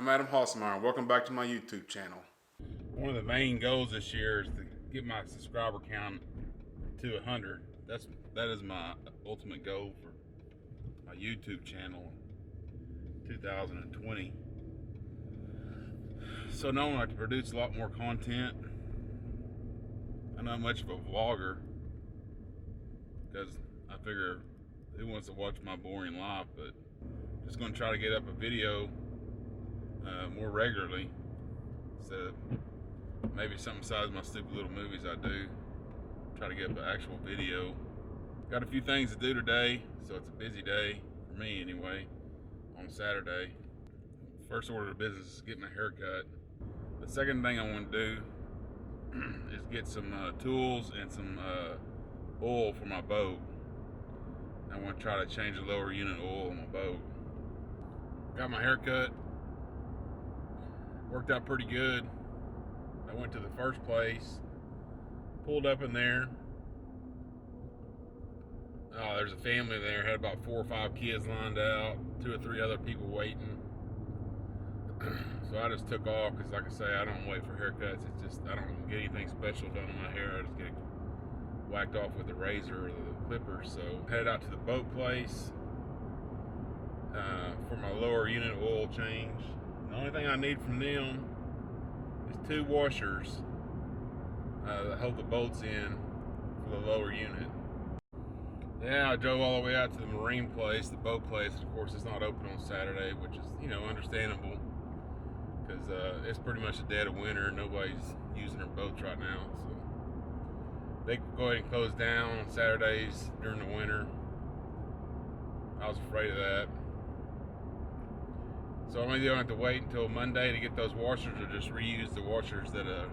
I'm Adam Hosmeyer. Welcome back to my YouTube channel. One of the main goals this year is to get my subscriber count to 100. That is my ultimate goal for my YouTube channel in 2020. So knowing I have to produce a lot more content. I'm not much of a vlogger because I figure who wants to watch my boring life, but just going to try to get up a video more regularly instead of maybe something besides my stupid little movies I do. Try to get up an actual video. Got a few things to do today, so it's a busy day for me anyway on Saturday. First order of business is get my hair cut. The second thing I want to do is get some tools and some oil for my boat. I want to try to change the lower unit oil on my boat. Got my hair cut. Worked out pretty good. I went to the first place, pulled up in there. Oh, there's a family there, had about 4 or 5 kids lined out, 2 or 3 other people waiting. So I just took off because, like I say, I don't wait for haircuts. It's just, I don't get anything special done on my hair. I just get it whacked off with the razor or the clippers. So headed out to the boat place for my lower unit oil change. The only thing I need from them is 2 washers that hold the bolts in for the lower unit. Yeah, I drove all the way out to the marine place, the boat place. Of course, it's not open on Saturday, which is, understandable because it's pretty much the dead of winter. Nobody's using their boats right now, so they go ahead and close down on Saturdays during the winter. I was afraid of that. So I'm either going to have to wait until Monday to get those washers or just reuse the washers that are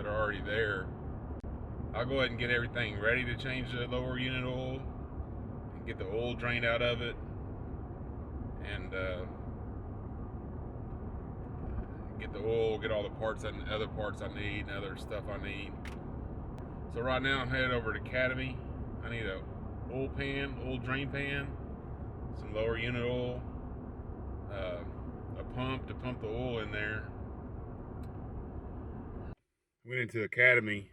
already there. I'll go ahead and get everything ready to change the lower unit oil and get the oil drained out of it and get the oil, get all the parts and other parts I need and other stuff I need. So right now I'm headed over to Academy. I need a oil drain pan, some lower unit oil, a pump to pump the oil in there. Went into Academy.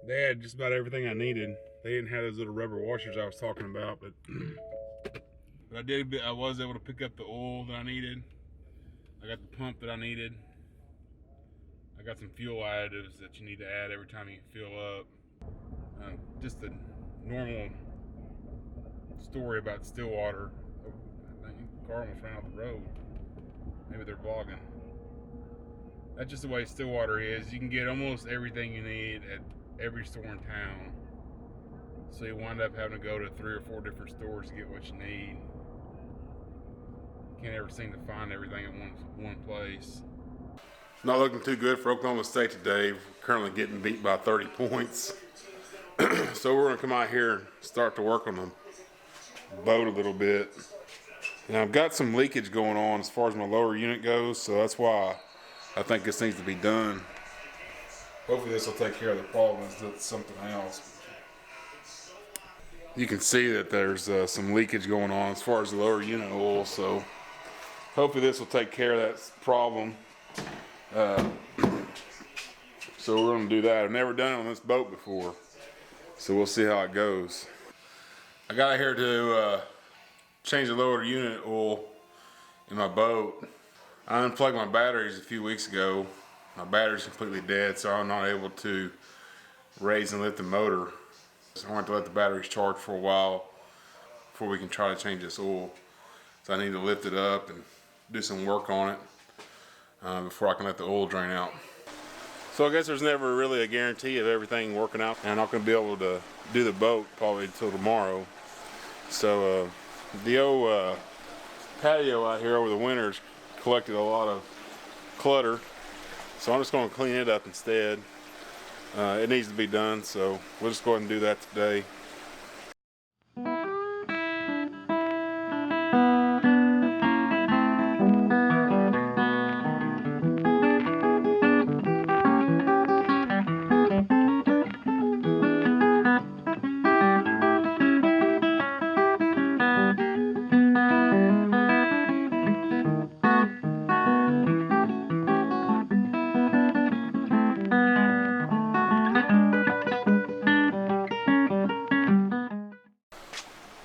They had just about everything I needed. They didn't have those little rubber washers I was talking about, but I was able to pick up the oil that I needed. I got the pump that I needed. I got some fuel additives that you need to add every time you fill up. Just a normal story about Stillwater. I think the car almost ran off the road. Maybe they're vlogging. That's just the way Stillwater is. You can get almost everything you need at every store in town. So you wind up having to go to 3 or 4 different stores to get what you need. Can't ever seem to find everything in one place. Not looking too good for Oklahoma State today. We're currently getting beat by 30 points. So we're going to come out here and start to work on the boat a little bit. And I've got some leakage going on as far as my lower unit goes, so that's why I think this needs to be done. Hopefully this will take care of the problem instead of something else. You can see that there's some leakage going on as far as the lower unit oil, so hopefully this will take care of that problem. So we're going to do that. I've never done it on this boat before, so we'll see how it goes. I got here to change the lower unit oil in my boat. I unplugged my batteries a few weeks ago. My battery's completely dead, so I'm not able to raise and lift the motor. So I want to let the batteries charge for a while before we can try to change this oil. So I need to lift it up and do some work on it before I can let the oil drain out. So I guess there's never really a guarantee of everything working out. And I'm not going to be able to do the boat probably until tomorrow. So the old patio out here over the winter's collected a lot of clutter. So I'm just going to clean it up instead. It needs to be done, so we'll just go ahead and do that today.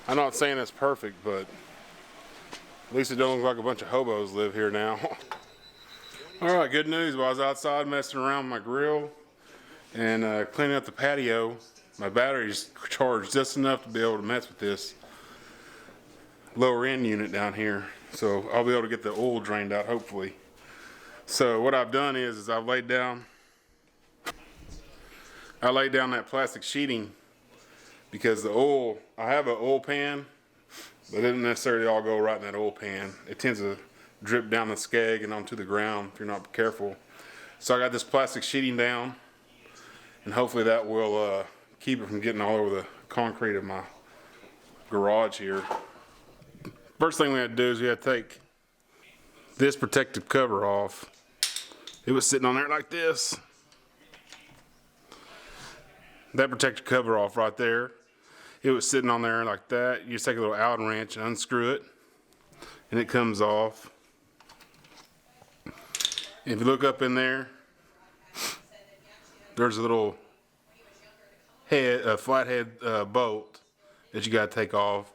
I'm not saying it's perfect, but at least it don't look like a bunch of hobos live here now. All right, good news. While I was outside messing around with my grill and cleaning up the patio, my battery's charged just enough to be able to mess with this lower end unit down here. So I'll be able to get the oil drained out, hopefully. So what I've done is I've laid down that plastic sheeting because the oil, I have an oil pan, but it doesn't necessarily all go right in that oil pan. It tends to drip down the skeg and onto the ground if you're not careful. So I got this plastic sheeting down, and hopefully that will keep it from getting all over the concrete of my garage here. First thing we had to do is we had to take this protective cover off. It was sitting on there like this. That protective cover off right there. It was sitting on there like that. You just take a little Allen wrench and unscrew it, and it comes off. If you look up in there, there's a little flathead bolt that you got to take off,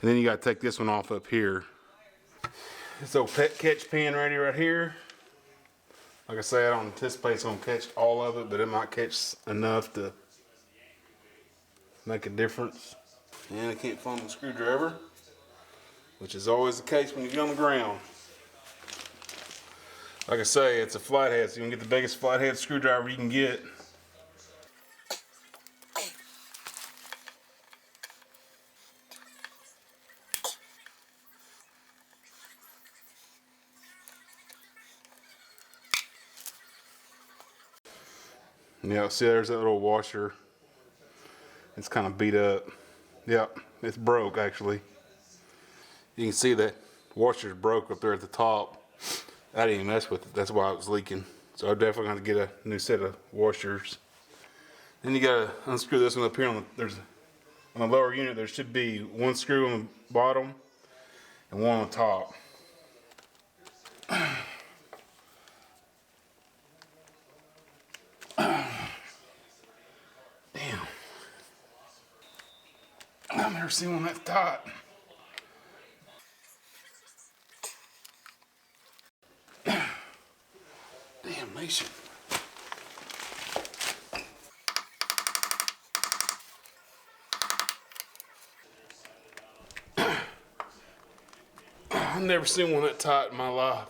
and then you got to take this one off up here. This old catch pan right here. Like I say, I don't anticipate it's going to catch all of it, but it might catch enough to make a difference. And I can't find the screwdriver, which is always the case when you get on the ground. Like I say, it's a flathead, so you can get the biggest flathead screwdriver you can get. Yeah, see there's that little washer. It's kind of beat up. Yep, it's broke actually. You can see that washer's broke up there at the top. I didn't even mess with it, that's why it was leaking. So I'm definitely gonna get a new set of washers. Then you gotta unscrew this one up here on the lower unit. There should be one screw on the bottom and one on the top. Damn. I've never seen one that tight. Damn nation. I've never seen one that tight in my life.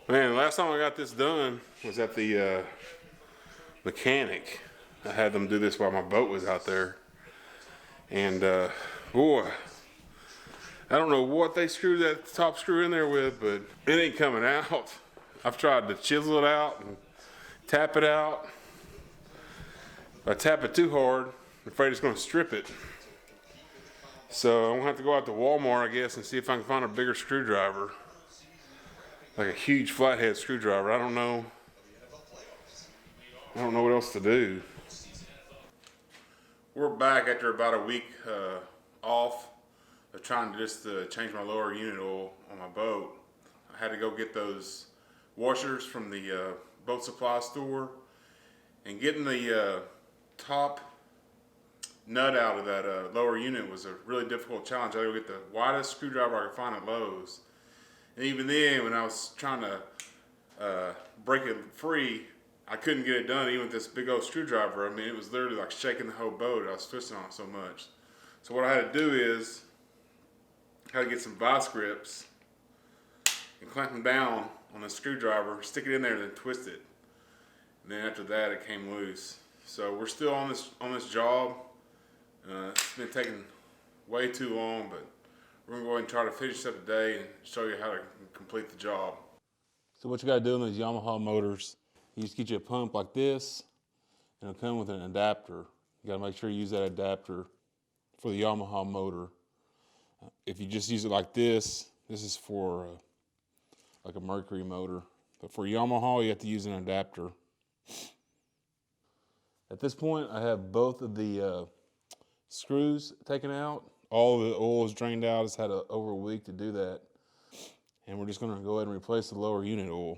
Man, the last time I got this done was at the mechanic. I had them do this while my boat was out there. And boy, I don't know what they screwed that top screw in there with, but it ain't coming out. I've tried to chisel it out and tap it out. If I tap it too hard, I'm afraid it's gonna strip it. So I'm gonna have to go out to Walmart, I guess, and see if I can find a bigger screwdriver. Like a huge flathead screwdriver. I don't know what else to do. We're back after about a week off of trying to just change my lower unit oil on my boat. I had to go get those washers from the boat supply store, and getting the top nut out of that lower unit was a really difficult challenge. I had to go get the widest screwdriver I could find at Lowe's. And even then, when I was trying to break it free, I couldn't get it done even with this big old screwdriver. I mean, it was literally like shaking the whole boat. I was twisting on it so much. So what I had to do is, I had to get some vice grips and clamp them down on the screwdriver, stick it in there, and then twist it. And then after that, it came loose. So we're still on this job. It's been taking way too long, but we're gonna go ahead and try to finish up today and show you how to complete the job. So what you gotta do in those Yamaha motors, you just get you a pump like this, and it'll come with an adapter. You gotta make sure you use that adapter for the Yamaha motor. If you just use it like this is for like a Mercury motor. But for Yamaha, you have to use an adapter. At this point, I have both of the screws taken out. All the oil is drained out. It's had over a week to do that. And we're just gonna go ahead and replace the lower unit oil.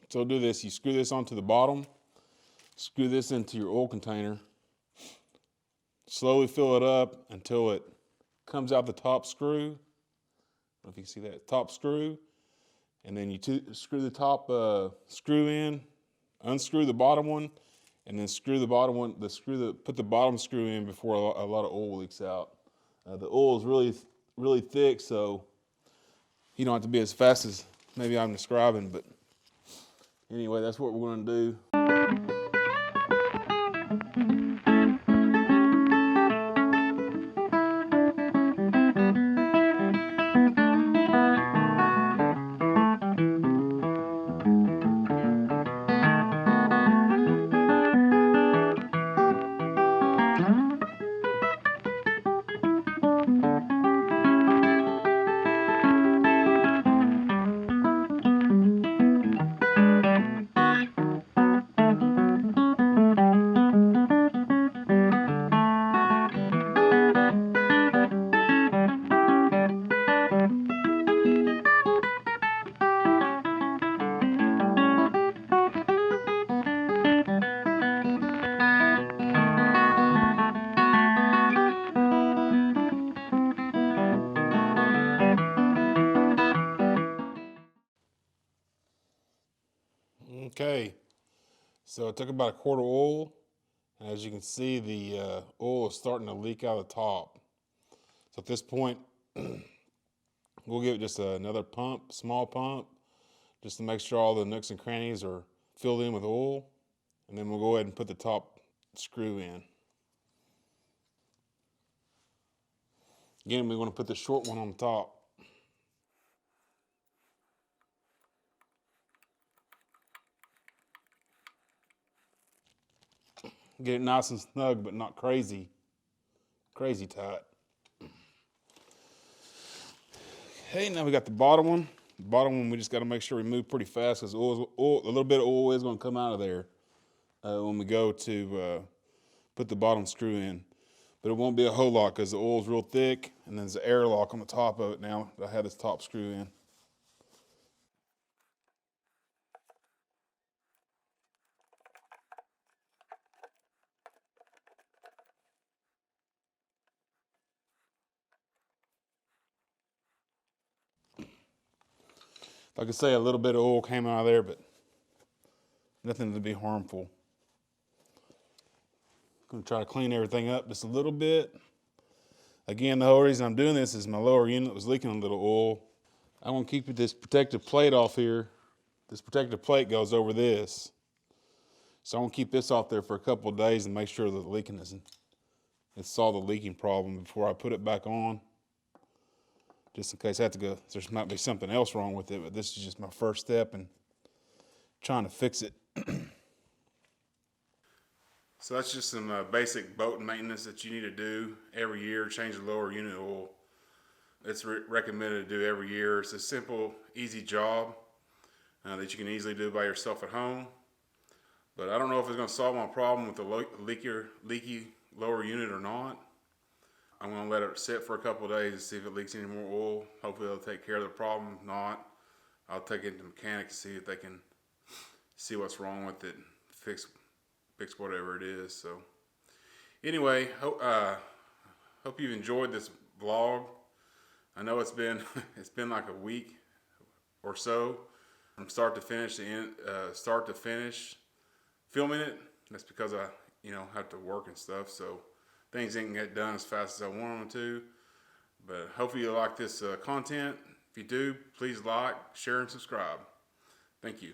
So do this, you screw this onto the bottom, screw this into your oil container, Slowly fill it up until it comes out the top screw. I don't know if you can see that top screw. And then you screw the top screw in, unscrew the bottom one, and then screw the bottom one. Put the bottom screw in before a lot of oil leaks out. The oil is really thick, so you don't have to be as fast as maybe I'm describing. But anyway, that's what we're going to do. Okay, so it took about a quart of oil, and as you can see, the oil is starting to leak out of the top. So at this point, we'll give it just another pump, small pump, just to make sure all the nooks and crannies are filled in with oil, and then we'll go ahead and put the top screw in. Again, we want to put the short one on the top. Get it nice and snug, but not crazy tight. Okay, now we got the bottom one. The bottom one, we just got to make sure we move pretty fast because a little bit of oil is going to come out of there when we go to put the bottom screw in. But it won't be a whole lot because the oil's real thick, and there's an airlock on the top of it now that I had this top screw in. Like I say, a little bit of oil came out of there, but nothing to be harmful. I'm going to try to clean everything up just a little bit. Again, the whole reason I'm doing this is my lower unit was leaking a little oil. I want to keep this protective plate off here. This protective plate goes over this. So I want to keep this off there for a couple of days and make sure that the leaking isn't. And solve the leaking problem before I put it back on. Just in case I have to go, there might be something else wrong with it, but this is just my first step in trying to fix it. So that's just some basic boat maintenance that you need to do every year. Change the lower unit oil. It's recommended to do every year. It's a simple, easy job that you can easily do by yourself at home. But I don't know if it's going to solve my problem with the leaky lower unit or not. I'm going to let it sit for a couple of days to see if it leaks any more oil. Hopefully they'll take care of the problem. If not, I'll take it to the mechanic to see if they can see what's wrong with it, fix whatever it is. So anyway, hope you've enjoyed this vlog. I know it's been like a week or so from start to finish filming it. That's because I have to work and stuff, so things didn't get done as fast as I wanted them to. But hopefully you like this content. If you do, please like, share, and subscribe. Thank you.